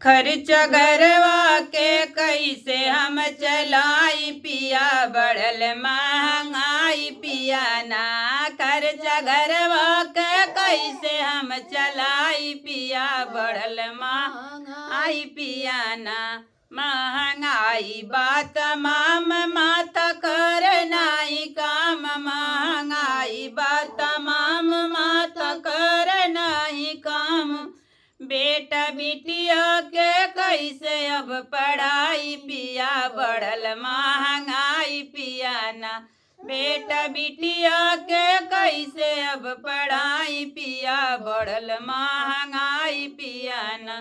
खर्च घरवा के कैसे हम चलाई पिया, बढ़ल महंगाई पिया ना। खर्च घरवा के कैसे हम चलाई पिया, बढ़ल महंगाई पिया ना। महंगाई बात माम माथा कर नाई काम, महंगाई बात माम माथा कर नाई काम। बेटा बिटिया के कैसे अब पढ़ाई पिया, बढ़ल महंगाई पिया ना। बेटा बिटिया के कैसे अब पढ़ाई पिया, बढ़ल महंगाई पिया ना।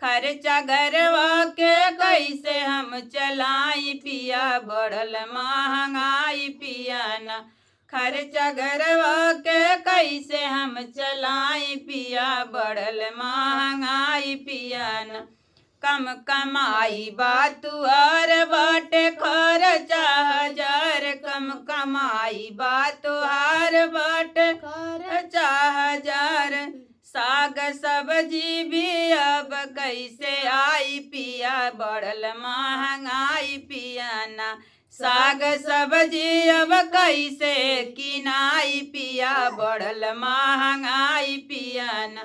खर्चा घरवा के कैसे हम चलाई पिया, बढ़ल महंगाई पिया ना। खर्चा घरवा के कैसे हम चलाई पिया, बढ़ल महंगाई पिया न। कम कमाई बातुआर बाटे खर्चा हजार, कम कमाई बातुआर बाटे खर्चा हजार। साग सब्जी भी अब कैसे आई पिया, बढ़ल महंगाई पिया ना। साग सब्जी अब कैसे किनाई पिया, बढ़ल महंगाई पिया ना।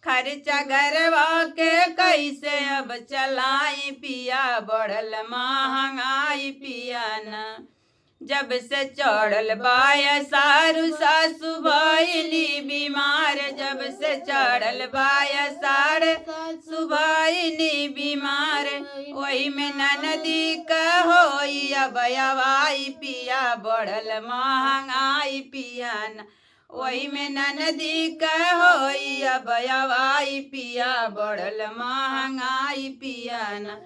खर्चा घरवा के कैसे अब चलाई पिया, बढ़ल महंगाई पिया ना। जब से चढ़ल बाया सारू सासु भइली बीमार, जब से चढ़ल बाया सासु भइली बीमार। ओही में ननदी का होई अब अवाई पिया, बढ़ल महंगाई पिया ना। ओही में ननदी का होई अब अवाई पिया, बढ़ल महंगाई पिया ना।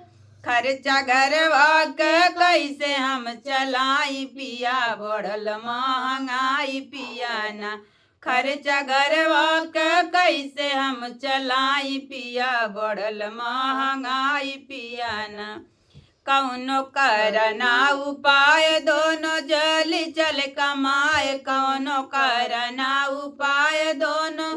खर्चा घरवा के कैसे हम चलाई पिया, बढ़ल महंगाई पिया ना। खर्चा घरवा के कैसे हम चलाई पिया, बढ़ल महंगाई पिया ना। कौनो करना उपाय दोनों जली चल कमाए, कौनो करना उपाय दोनों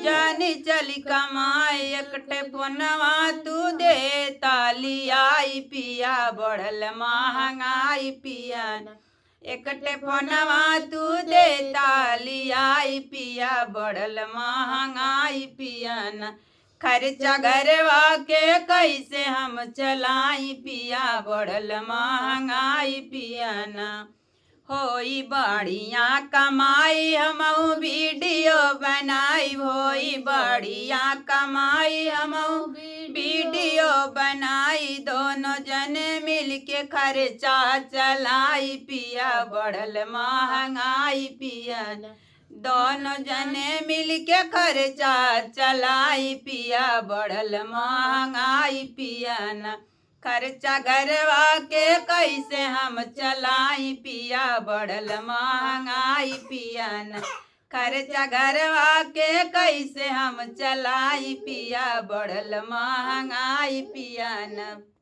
जानी चल कमाए। एकटे फोनवा तू दे ताली आई पिया, बढ़ल महंगाई पिया ना। एकटे फोनवा तू दे ताली आई पिया, बढ़ल महंगाई पिया ना। खर्चा घरवा के कैसे हम चलाई पिया, बढ़ल महंगाई पिया ना। होई बढ़िया कमाई हमहू वीडियो बनाई, होई बढ़िया कमाई हमहू वीडियो बनाई। दोनों जने मिल के खर्चा चलाई पिया, बढ़ल महंगाई पिया ना। दोनों जने मिल के खर्चा चलाई पिया, बढ़ल महंगाई पिया ना। खर्चा घरवा के कैसे हम चलाई पिया, बढ़ल महंगाई पिया ना। खर्चा घरवा के कैसे हम चलाई पिया, बढ़ल महंगाई पिया ना।